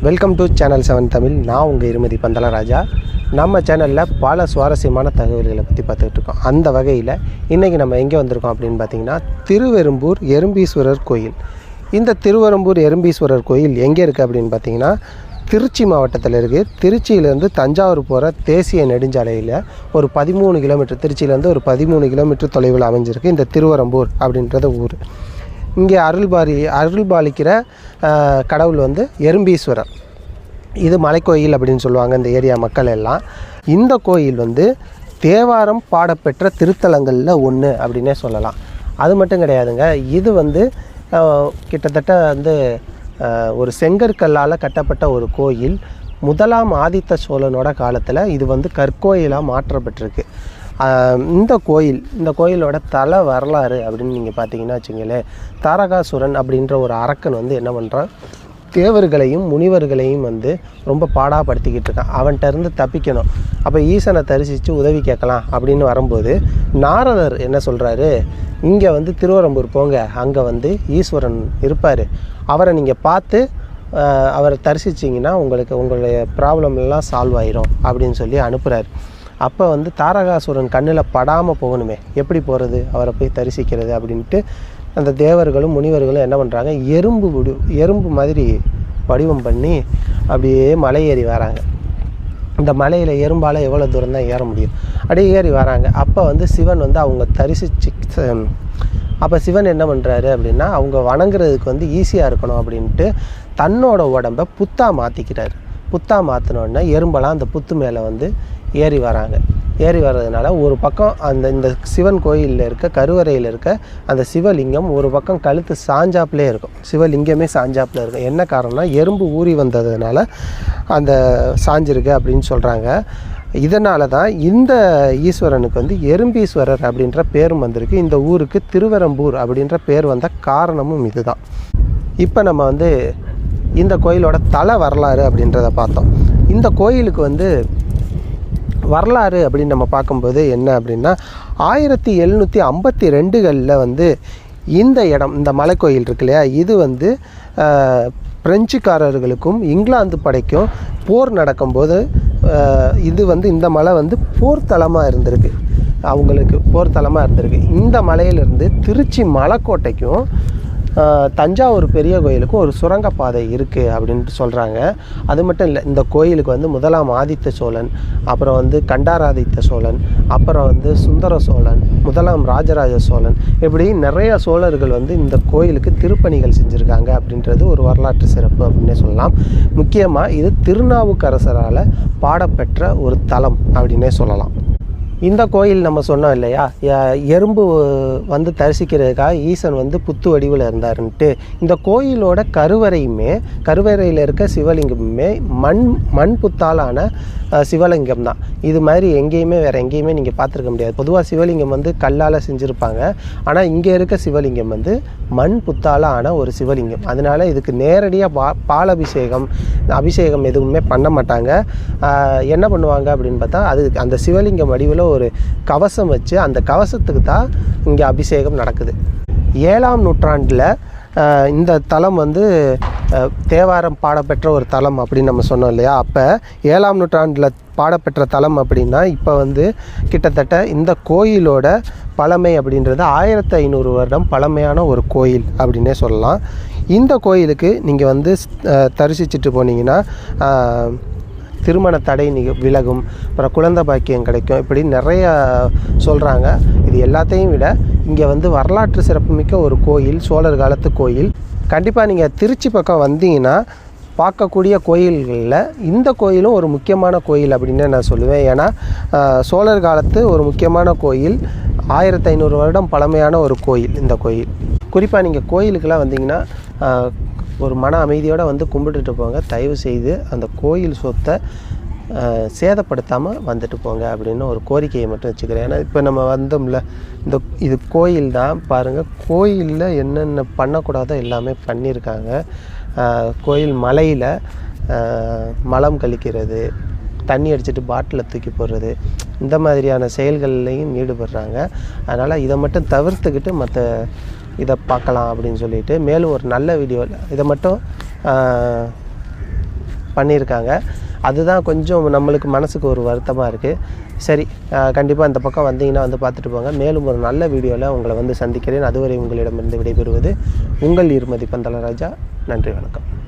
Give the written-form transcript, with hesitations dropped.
Welcome to channel 7 Tamil. நான் உங்கள் இருமதி பந்தலராஜா. நம்ம சேனலில் பல சுவாரஸ்யமான தகவல்களை பற்றி பார்த்துக்கிட்டு இருக்கோம். அந்த வகையில் இன்றைக்கி நம்ம எங்கே வந்திருக்கோம் அப்படின்னு பார்த்திங்கன்னா, திருவெறும்பூர் எறும்பீஸ்வரர் கோயில். இந்த திருவெறும்பூர் எறும்பீஸ்வரர் கோயில் எங்கே இருக்குது அப்படின்னு பார்த்திங்கன்னா, திருச்சி மாவட்டத்தில் இருக்குது. திருச்சியிலேருந்து தஞ்சாவூர் போகிற தேசிய நெடுஞ்சாலையில் ஒரு 13 கிலோமீட்டர், திருச்சியிலேருந்து ஒரு 13 கிலோமீட்டர் தொலைவில் அமைஞ்சிருக்கு இந்த திருவெறும்பூர் அப்படின்றது ஊர். இங்கே அருள்பாலிக்கிற கடவுள் வந்து எறும்பீஸ்வரர். இது மலைக்கோயில் அப்படின்னு சொல்லுவாங்க இந்த ஏரியா மக்கள் எல்லாம். இந்த கோயில் வந்து தேவாரம் பாடப்பெற்ற திருத்தலங்களில் ஒன்று அப்படின்னே சொல்லலாம். அது மட்டும் கிடையாதுங்க, இது வந்து கிட்டத்தட்ட வந்து ஒரு செங்கற்கல்லால் கட்டப்பட்ட ஒரு கோயில். முதலாம் ஆதித்த சோழனோட காலத்தில் இது வந்து கற்கோயிலாக மாற்றப்பட்டிருக்கு. இந்த கோயிலோட தல வரலாறு அப்படின்னு நீங்கள் பார்த்தீங்கன்னா வச்சுங்களேன், தாரகாசுரன் அப்படின்ற ஒரு அரக்கன் வந்து என்ன பண்ணுறான், தேவர்களையும் முனிவர்களையும் வந்து ரொம்ப பாடாப்படுத்திக்கிட்டு இருக்கான். அவன்கிட்ட இருந்து தப்பிக்கணும், அப்போ ஈசனை தரிசித்து உதவி கேட்கலாம் அப்படின்னு வரும்போது நாரதர் என்ன சொல்கிறாரு, இங்கே வந்து திருவெறும்பூர் போங்க, அங்கே வந்து ஈஸ்வரன் இருப்பார், அவரை நீங்கள் பார்த்து அவரை தரிசிச்சிங்கன்னா உங்களுடைய ப்ராப்ளம் எல்லாம் சால்வ் ஆயிரும் அப்படின்னு சொல்லி அனுப்புகிறார். அப்போ வந்து தாரகாசுரன் கண்ணில் படாமல் போகணுமே, எப்படி போகிறது, அவரை போய் தரிசிக்கிறது அப்படின்ட்டு அந்த தேவர்களும் முனிவர்களும் என்ன பண்ணுறாங்க, எறும்பு மாதிரி வடிவம் பண்ணி அப்படியே மலை ஏறி வராங்க. இந்த மலையில் எறும்பால் எவ்வளோ தூரம் தான் ஏற முடியும், அப்படியே ஏறி வராங்க. அப்போ வந்து சிவன் வந்து அவங்க அப்போ சிவன் என்ன பண்ணுறாரு அப்படின்னா, அவங்க வணங்குறதுக்கு வந்து ஈஸியாக இருக்கணும் அப்படின்ட்டு தன்னோட உடம்பை புத்தாக மாற்றிக்கிறாரு. புத்தாக மாற்றினோடனே எறும்பெல்லாம் அந்த புத்து மேலே வந்து ஏறி வராங்க. ஏறி வர்றதுனால ஒரு பக்கம் இந்த சிவன் கோயிலில் இருக்க கருவறையில் இருக்க அந்த சிவலிங்கம் ஒரு பக்கம் கழுத்து சாஞ்சாப்பிலே இருக்கும், சிவலிங்கமே சாஞ்சாப்பில் இருக்கும். என்ன காரணம்னா, எறும்பு ஊறி வந்ததுனால அந்த சாஞ்சிருக்கு அப்படின்னு சொல்கிறாங்க. இதனால தான் இந்த ஈஸ்வரனுக்கு வந்து எறும்பீஸ்வரர் அப்படின்ற பேரும் வந்திருக்கு. இந்த ஊருக்கு திருவெறும்பூர் அப்படின்ற பேர் வந்த காரணமும் இதுதான். இப்போ நம்ம வந்து இந்த கோயிலோட தல வரலாறு அப்படின்றத பார்த்தோம். இந்த கோயிலுக்கு வந்து வரலாறு அப்படின்னு நம்ம பார்க்கும்போது என்ன அப்படின்னா, 1752களில் வந்து இந்த இடம், இந்த மலைக்கோயில் இருக்கு இல்லையா, இது வந்து பிரெஞ்சுக்காரர்களுக்கும் இங்கிலாந்து படைக்கும் போர் நடக்கும்போது இது வந்து இந்த மலை வந்து போர்த்தலமாக இருந்திருக்கு, அவங்களுக்கு போர்த்தலமாக இருந்திருக்கு. இந்த மலையிலிருந்து திருச்சி மலைக்கோட்டைக்கும் தஞ்சாவூர் பெரிய கோயிலுக்கும் ஒரு சுரங்கப்பாதை இருக்குது அப்படின்ட்டு சொல்கிறாங்க. அது மட்டும் இல்லை, இந்த கோயிலுக்கு வந்து முதலாம் ஆதித்த சோழன், அப்புறம் வந்து கண்டாராதித்த சோழன், அப்புறம் வந்து சுந்தர சோழன், முதலாம் ராஜராஜ சோழன், இப்படி நிறைய சோழர்கள் வந்து இந்த கோயிலுக்கு திருப்பணிகள் செஞ்சுருக்காங்க அப்படின்றது ஒரு வரலாற்று சிறப்பு அப்படின்னே சொல்லலாம். முக்கியமாக இது திருநாவுக்கரசரால் பாடப்பெற்ற ஒரு தலம் அப்படின்னே சொல்லலாம். இந்த கோயில் நம்ம சொன்னோம் இல்லையா, எறும்பு வந்து தரிசிக்கிறதுக்காக ஈசன் வந்து புத்து வடிவில் இருந்தாருன்ட்டு. இந்த கோயிலோட கருவறையில் இருக்க சிவலிங்கமுமே மண் புத்தாலான சிவலிங்கம் தான். இது மாதிரி வேறு எங்கேயுமே நீங்கள் பார்த்துருக்க முடியாது. பொதுவாக சிவலிங்கம் வந்து கல்லால் செஞ்சுருப்பாங்க, ஆனால் இங்கே இருக்க சிவலிங்கம் வந்து மண் புத்தாலான ஒரு சிவலிங்கம். அதனால் இதுக்கு நேரடியாக பால் அபிஷேகம் எதுவுமே பண்ண மாட்டாங்க. என்ன பண்ணுவாங்க அப்படின்னு பார்த்தா, அந்த சிவலிங்கம் வடிவில் ஒரு கவசம் வச்சு அந்த கவசத்துக்கு தான் இங்கே அபிஷேகம் நடக்குது. 7ஆம் நூற்றாண்டில் இந்த தலம் வந்து தேவாரம் பாடப்பெற்ற ஒரு தலம் அப்படின்னு நம்ம சொன்னோம் இல்லையா. அப்போ 7ஆம் நூற்றாண்டில் பாடப்பெற்ற தலம் அப்படின்னா, இப்போ வந்து கிட்டத்தட்ட இந்த கோயிலோட பழமை அப்படின்றது 1500 வருடம் பழமையான ஒரு கோயில் அப்படின்னே சொல்லலாம். இந்த கோயிலுக்கு நீங்கள் வந்து தரிசிச்சுட்டு போனீங்கன்னா திருமண தடை விலகும், அப்புறம் குழந்தை பாக்கியம் கிடைக்கும், இப்படி நிறையா சொல்கிறாங்க. இது எல்லாத்தையும் விட இங்கே வந்து வரலாற்று சிறப்புமிக்க ஒரு கோயில், சோழர் காலத்து கோயில். கண்டிப்பாக நீங்கள் திருச்சி பக்கம் வந்தீங்கன்னா பார்க்கக்கூடிய கோயில்களில் இந்த கோயிலும் ஒரு முக்கியமான கோயில் அப்படின்னு நான் சொல்லுவேன். ஏன்னா சோழர் காலத்து ஒரு முக்கியமான கோயில், 1500 வருடம் பழமையான ஒரு கோயில் இந்த கோயில். குறிப்பாக நீங்கள் கோயிலுக்கெல்லாம் வந்தீங்கன்னா ஒரு மன அமைதியோடு வந்து கும்பிட்டுட்டு போங்க. தயவு செய்து அந்த கோயில் சொத்தை சேதப்படுத்தாமல் வந்துட்டு போங்க அப்படின்னு ஒரு கோரிக்கையை மட்டும் வச்சுக்கிறேன். ஏன்னா இப்போ நம்ம வந்தோம்ல, இது கோயில் தான் பாருங்கள், கோயிலில் என்னென்ன பண்ணக்கூடாதோ எல்லாமே பண்ணியிருக்காங்க. கோயில் மலையில் மலம் கழிக்கிறது, தண்ணி அடிச்சுட்டு பாட்டில் தூக்கி போடுறது, இந்த மாதிரியான செயல்கள்லையும் ஈடுபடுறாங்க. அதனால் இதை மட்டும் தவிர்த்துக்கிட்டு மற்ற இதை பார்க்கலாம் அப்படின்னு சொல்லிட்டு மேலும் ஒரு நல்ல வீடியோவில் இதை மட்டும் பண்ணியிருக்காங்க. அதுதான் கொஞ்சம் நம்மளுக்கு மனசுக்கு ஒரு வருத்தமாக இருக்குது. சரி, கண்டிப்பாக இந்த பக்கம் வந்தீங்கன்னா வந்து பார்த்துட்டு போங்க. மேலும் ஒரு நல்ல வீடியோவில் உங்களை வந்து சந்திக்கிறேன். அதுவரை உங்களிடமிருந்து விடைபெறுவது உங்கள் ஈர்மதி பந்தலராஜா. நன்றி, வணக்கம்.